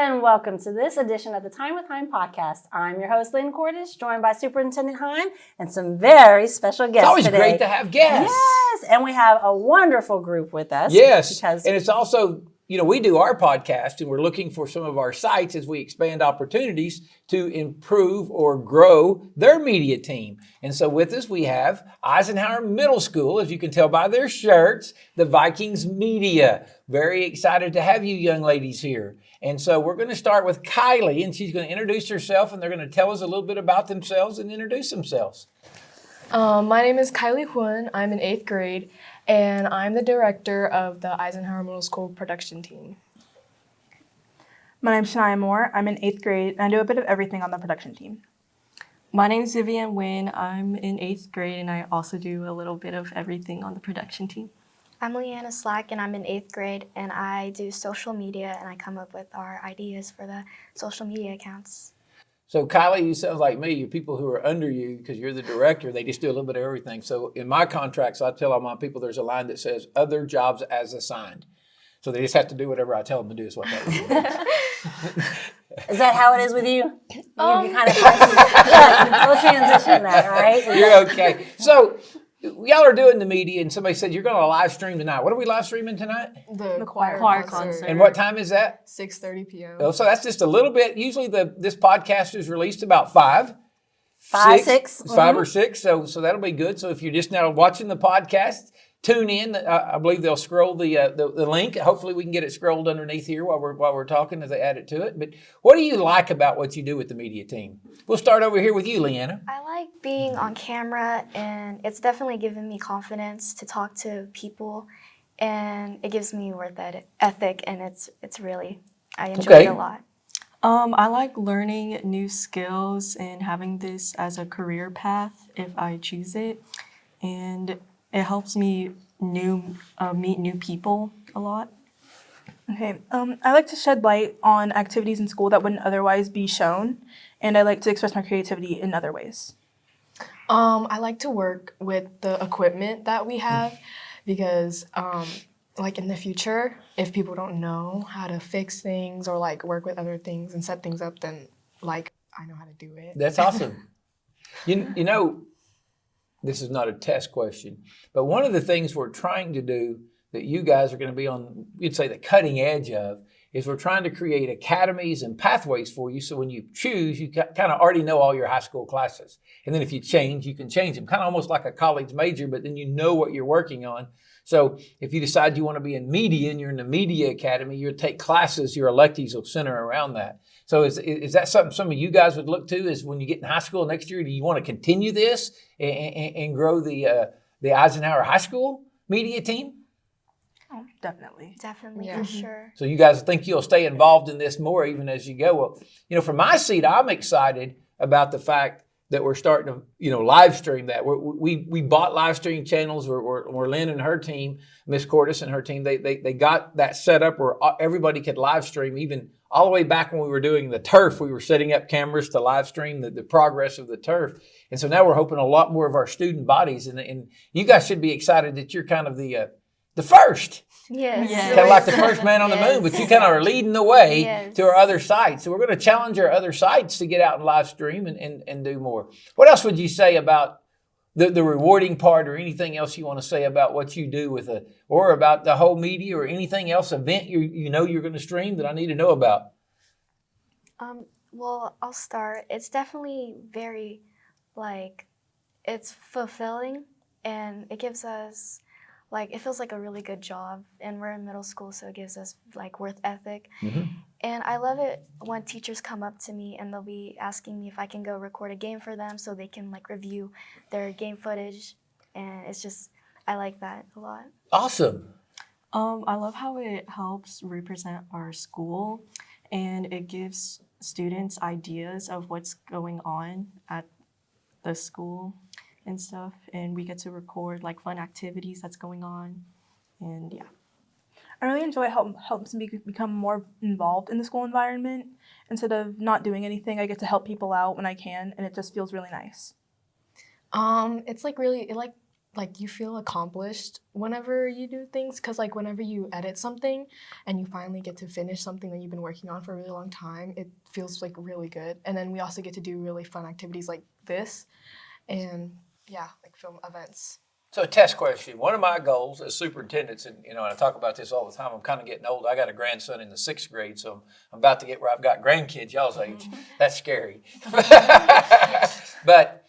and welcome to this edition of the Time with Hime podcast. I'm your host, Lynn Cordish, joined by Superintendent Hime and some very special guests today. It's always today. great to have guests. Yes, and we have a wonderful group with us. Yes, and it's also, we do our podcast and we're looking for some of our sites as we expand opportunities to improve or grow their media team. And so with us, we have Eisenhower Middle School, as you can tell by their shirts, the Vikings Media. Very excited to have you young ladies here. And so we're going to start with Kylie, and she's going to introduce herself, and they're going to tell us a little bit about themselves and introduce themselves. My name is Kylie Huon. I'm in 8th grade, and I'm the director of the Eisenhower Middle School production team. My name's Shania Moore. I'm in 8th grade, and I do a bit of everything on the production team. My name is Vivian Nguyen. I'm in 8th grade, and I also do a little bit of everything on the production team. I'm Leanna Slack, and I'm in 8th grade, and I do social media, and I come up with our ideas for the social media accounts. So Kylie, you sound like me. You're people who are under you because you're the director. They just do a little bit of everything. So in my contracts, I tell all my people there's a line that says other jobs as assigned. So they just have to do whatever I tell them to do is what that means. Is that how it is with you? You kind of we'll transition that, right? You're okay. So y'all are doing the media, and somebody said you're going to live stream tonight. What are we live streaming tonight? The choir concert. And what time is that? 6:30 p.m. Oh, so that's just a little bit. Usually this podcast is released about 5 or 6. So that'll be good. So if you're just now watching the podcast, tune in. I believe they'll scroll the link. Hopefully we can get it scrolled underneath here while we're talking as they add it to it. But what do you like about what you do with the media team? We'll start over here with you, Leanna. I like being on camera, and it's definitely given me confidence to talk to people, and it gives me work ethic, and it's really, I enjoy it a lot. I like learning new skills and having this as a career path if I choose it. And it helps me meet new people a lot. Okay, I like to shed light on activities in school that wouldn't otherwise be shown, and I like to express my creativity in other ways. I like to work with the equipment that we have because, like in the future, if people don't know how to fix things or like work with other things and set things up, then like I know how to do it. That's awesome. You know, this is not a test question, but one of the things we're trying to do that you guys are going to be on, you'd say the cutting edge of, is we're trying to create academies and pathways for you. So when you choose, you kind of already know all your high school classes. And then if you change, you can change them. Kind of almost like a college major, but then you know what you're working on. So if you decide you want to be in media and you're in the media academy, you'll take classes, your electives will center around that. So is that something some of you guys would look to is when you get in high school next year, do you want to continue this and grow the Eisenhower High School media team? Oh, definitely. Definitely, Yeah. for sure. So you guys think you'll stay involved in this more even as you go? Well, from my seat, I'm excited about the fact that we're starting to, live stream that. We bought live stream channels where Lynn and her team, Miss Cordis and her team, they got that set up where everybody could live stream. Even all the way back when we were doing the turf, we were setting up cameras to live stream the progress of the turf. And so now we're hoping a lot more of our student bodies. And you guys should be excited that you're kind of the first. Yes. Yes. Kind of like the first man on the moon, but you kind of are leading the way Yes. to our other sites. So we're going to challenge our other sites to get out and live stream and do more. What else would you say about the rewarding part or anything else you want to say about what you do or about the whole media or anything else event you're going to stream that I need to know about? Well, I'll start. It's definitely very, it's fulfilling, and it gives us, it feels like a really good job, and we're in middle school, so it gives us, work ethic. Mm-hmm. And I love it when teachers come up to me, and they'll be asking me if I can go record a game for them so they can, review their game footage, and it's just, I like that a lot. Awesome. I love how it helps represent our school, and it gives students ideas of what's going on at the school and stuff, and we get to record fun activities that's going on, and yeah. I really enjoy it. Helps me become more involved in the school environment. Instead of not doing anything, I get to help people out when I can, and it just feels really nice. It's like you feel accomplished whenever you do things, because like whenever you edit something and you finally get to finish something that you've been working on for a really long time, it feels like really good. And then we also get to do really fun activities like this, and yeah, like film events. So a test question. One of my goals as superintendents, and I talk about this all the time, I'm kind of getting old. I got a grandson in the 6th grade, so I'm about to get where I've got grandkids y'all's age. That's scary. But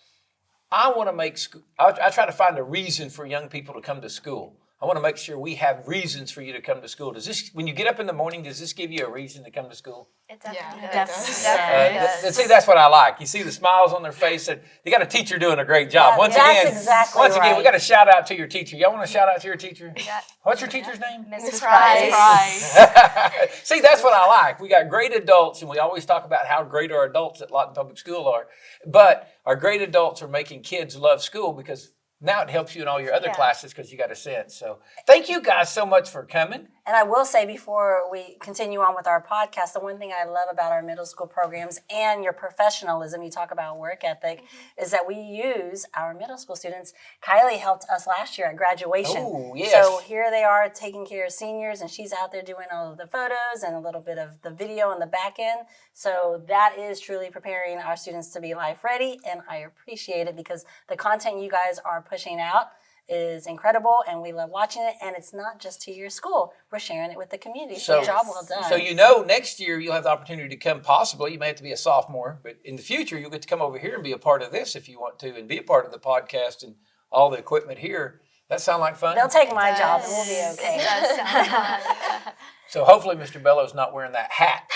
I want to make school, I try to find a reason for young people to come to school. I want to make sure we have reasons for you to come to school. Does this, when you get up in the morning, does this give you a reason to come to school? It definitely Yeah, does. it does. Definitely does. See, that's what I like. You see the smiles on their face. And you got a teacher doing a great job. Yeah, Once that's again, exactly we right. got to shout out to your teacher. Y'all want to shout out to your teacher? Yeah. What's your teacher's name? Mrs. Price. Price. See, that's what I like. We got great adults, and we always talk about how great our adults at Lawton Public School are. But our great adults are making kids love school, because now it helps you in all your other Yeah. classes because you got a sense. So thank you guys so much for coming. And I will say, before we continue on with our podcast, the one thing I love about our middle school programs and your professionalism, you talk about work ethic, is that we use our middle school students. Kylie helped us last year at graduation. Oh, yes. So here they are taking care of seniors, and she's out there doing all of the photos and a little bit of the video on the back end. So that is truly preparing our students to be life ready, and I appreciate it because the content you guys are pushing out is incredible, and we love watching it. And it's not just to your school; we're sharing it with the community. So, job well done. So next year you'll have the opportunity to come. Possibly you may have to be a sophomore, but in the future you'll get to come over here and be a part of this if you want to, and be a part of the podcast and all the equipment here. That sound like fun? They'll take my job, and we'll be okay. It does sound fun. So hopefully Mr. Bellows not wearing that hat.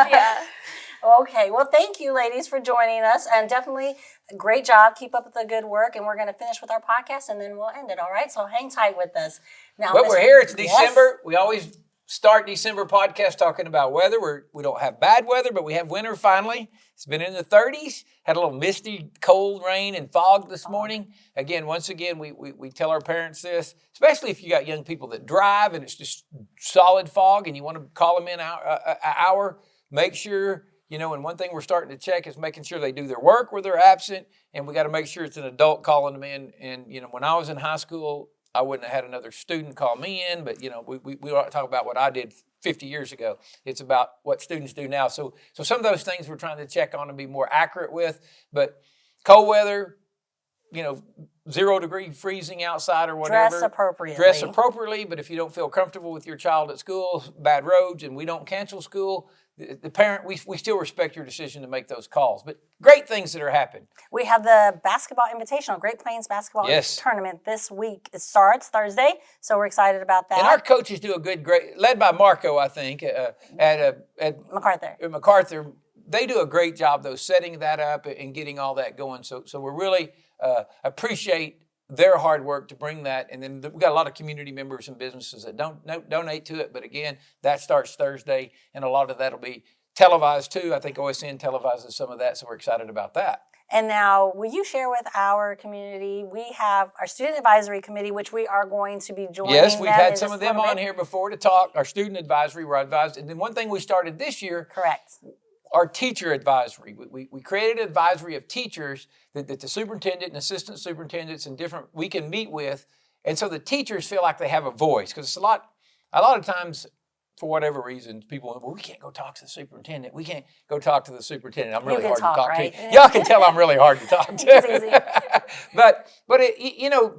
Yeah. Okay, well, thank you, ladies, for joining us, and definitely a great job. Keep up with the good work, and we're going to finish with our podcast, and then we'll end it. All right, so hang tight with us. Now, But we're here. It's Yes. December. We always start December podcast talking about weather. We don't have bad weather, but we have winter finally. It's been in the 30s. Had a little misty, cold rain and fog this morning. Once again, we tell our parents this, especially if you got young people that drive and it's just solid fog and you want to call them in an hour. Make sure, and one thing we're starting to check is making sure they do their work where they're absent, and we got to make sure it's an adult calling them in. And, when I was in high school, I wouldn't have had another student call me in, but, we talk about what I did 50 years ago. It's about what students do now. So some of those things we're trying to check on and be more accurate with. But cold weather, 0 degree freezing outside or whatever. Dress appropriately, but if you don't feel comfortable with your child at school, bad roads, and we don't cancel school, the parent, we still respect your decision to make those calls. But great things that are happening. We have the basketball invitational, Great Plains basketball tournament this week. It starts Thursday, so we're excited about that. And our coaches do a great, led by Marco, I think, at MacArthur. They do a great job, though, setting that up and getting all that going. So we really appreciate their hard work to bring that. And then we've got a lot of community members and businesses that don't donate to it. But again, that starts Thursday, and a lot of that will be televised too. I think OSN televises some of that, so we're excited about that. And now, will you share with our community, we have our Student Advisory Committee, which we are going to be joining. Yes, we've had in some just of them a little on bit. here before to talk. Our Student Advisory, we're advised. And then one thing we started this year, Correct. our teacher advisory. We created an advisory of teachers that the superintendent and assistant superintendents and different we can meet with. And so the teachers feel like they have a voice, because it's a lot of times, for whatever reason, people, we can't go talk to the superintendent. We can't go talk to the superintendent. I'm really hard to talk right? to. Y'all can tell I'm really hard to talk to. It's easy. But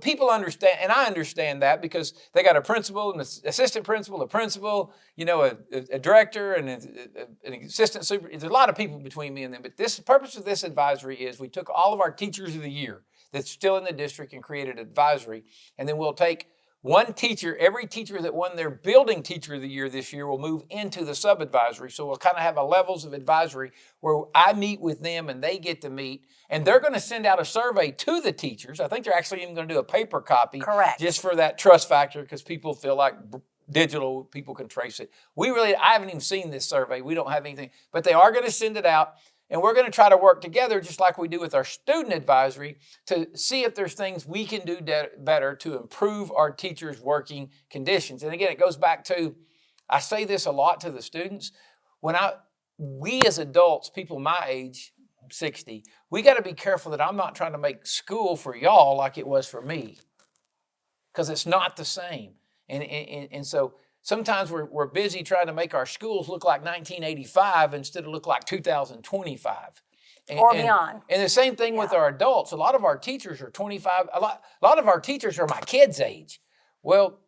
people understand, and I understand that, because they got a principal, an assistant principal, a principal, a director, and an assistant super. There's a lot of people between me and them. But the purpose of this advisory is we took all of our teachers of the year that's still in the district and created advisory, and then we'll take one teacher, every teacher that won their building teacher of the year this year will move into the sub-advisory. So we'll kind of have a levels of advisory where I meet with them and they get to meet. And they're going to send out a survey to the teachers. I think they're actually even going to do a paper copy. Correct. Just for that trust factor, because people feel like digital, people can trace it. I haven't even seen this survey. We don't have anything. But they are going to send it out. And we're going to try to work together, just like we do with our student advisory, to see if there's things we can do better to improve our teachers' working conditions. And again, it goes back to, I say this a lot to the students, we as adults, people my age, 60, we got to be careful that I'm not trying to make school for y'all like it was for me, because it's not the same. And so sometimes we're busy trying to make our schools look like 1985 instead of look like 2025. Or beyond. And the same thing with our adults. A lot of our teachers are 25. A lot of our teachers are my kids' age. Well,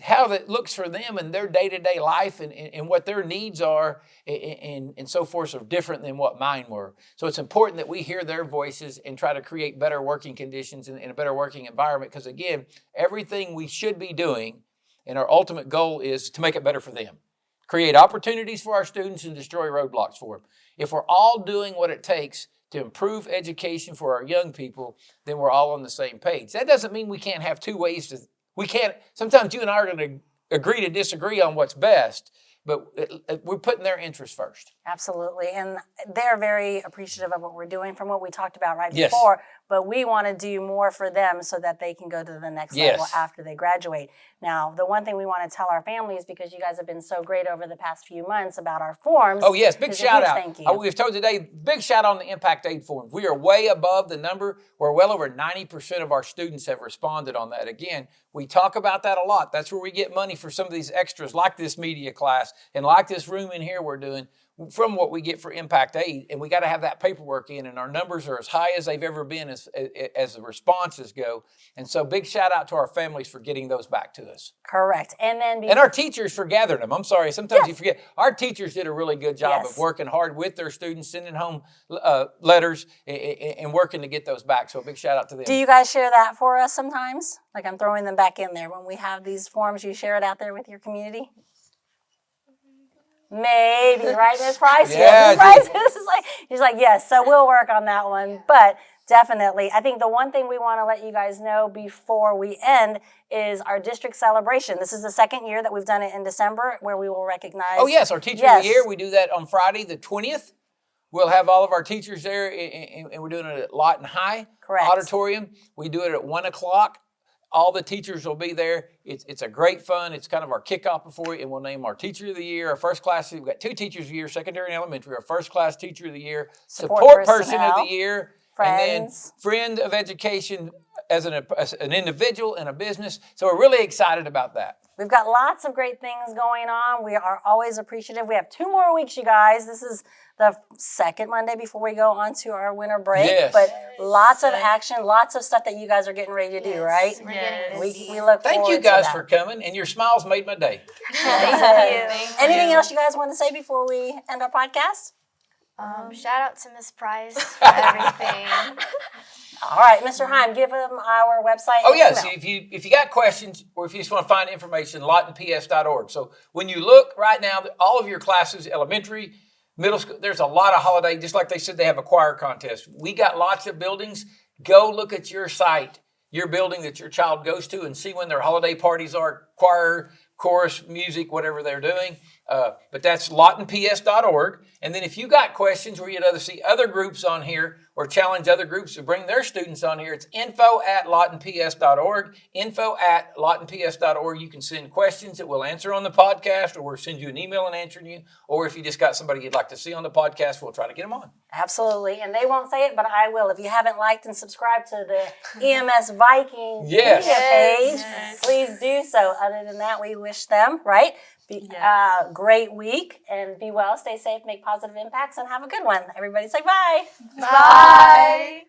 how that looks for them and their day-to-day life and what their needs are and so forth are different than what mine were. So it's important that we hear their voices and try to create better working conditions and a better working environment, because, again, everything we should be doing and our ultimate goal is to make it better for them. Create opportunities for our students and destroy roadblocks for them. If we're all doing what it takes to improve education for our young people, then we're all on the same page. That doesn't mean we can't have two ways to, sometimes you and I are going to agree to disagree on what's best, but we're putting their interests first. Absolutely. And they're very appreciative of what we're doing from what we talked about right Yes. before, but we want to do more for them so that they can go to the next level Yes. after they graduate. Now, the one thing we want to tell our families, because you guys have been so great over the past few months about our forms. Oh, yes. Big is a shout huge out. Thank you. We've told today, big shout out on the Impact Aid forms. We are way above the number where well over 90% of our students have responded on that. Again, we talk about that a lot. That's where we get money for some of these extras, like this media class and like this room in here we're doing, from what we get for Impact Aid. And we got to have that paperwork in, and our numbers are as high as they've ever been as the responses go. And so big shout out to our families for getting those back to us. Correct. And then And our teachers for gathering them. I'm sorry, sometimes you forget. Our teachers did a really good job Yes. of working hard with their students, sending home letters and working to get those back. So a big shout out to them. do you guys share that for us sometimes? Like, I'm throwing them back in there. When we have these forms, you share it out there with your community? Maybe, right, Ms. Price? Yeah, Ms. Price is like, she's like, yes, so we'll work on that one. But definitely, I think the one thing we want to let you guys know before we end is our district celebration. This is the second year that we've done it in December, where we will recognize. Oh, yes, our Teacher of the Year. We do that on Friday the 20th. We'll have all of our teachers there, and we're doing it at Lawton High Correct. Auditorium. We do it at 1 o'clock. All the teachers will be there. It's a great fun. It's kind of our kickoff before, and we'll name our Teacher of the Year, our first class. We've got 2 Teachers of the Year, secondary and elementary. Our first class Teacher of the Year, support person of personnel, the year, friends. and then friend of education as an individual and a business. So we're really excited about that. We've got lots of great things going on. We are always appreciative. We have 2 more weeks, you guys. This is the second Monday before we go on to our winter break. Yes. But lots of action, lots of stuff that you guys are getting ready to do, right? Yes. We look Thank forward you guys to for that. coming, and your smiles made my day. Anything else you guys want to say before we end our podcast? Shout out to Miss Price for everything. All right, Mr. Hime, give them our website. Oh, and yes. email. If you got questions or if you just want to find information, lawtonps.org. So when you look right now, all of your classes, elementary, middle school, there's a lot of holiday, just like they said they have a choir contest. We got lots of buildings. Go look at your site, your building that your child goes to, and see when their holiday parties are, choir, chorus, music, whatever they're doing. But that's lawtonps.org. And then if you got questions or you'd rather see other groups on here or challenge other groups to bring their students on here, it's info@lawtonps.org, info@lawtonps.org. You can send questions that we'll answer on the podcast, or we'll send you an email and answer you. Or if you just got somebody you'd like to see on the podcast, we'll try to get them on. Absolutely. And they won't say it, but I will. If you haven't liked and subscribed to the EMS Vikings Yes. media page, please do so. Other than that, we wish them, right? Great week, and be well, stay safe, make positive impacts, and have a good one. Everybody say bye. Bye.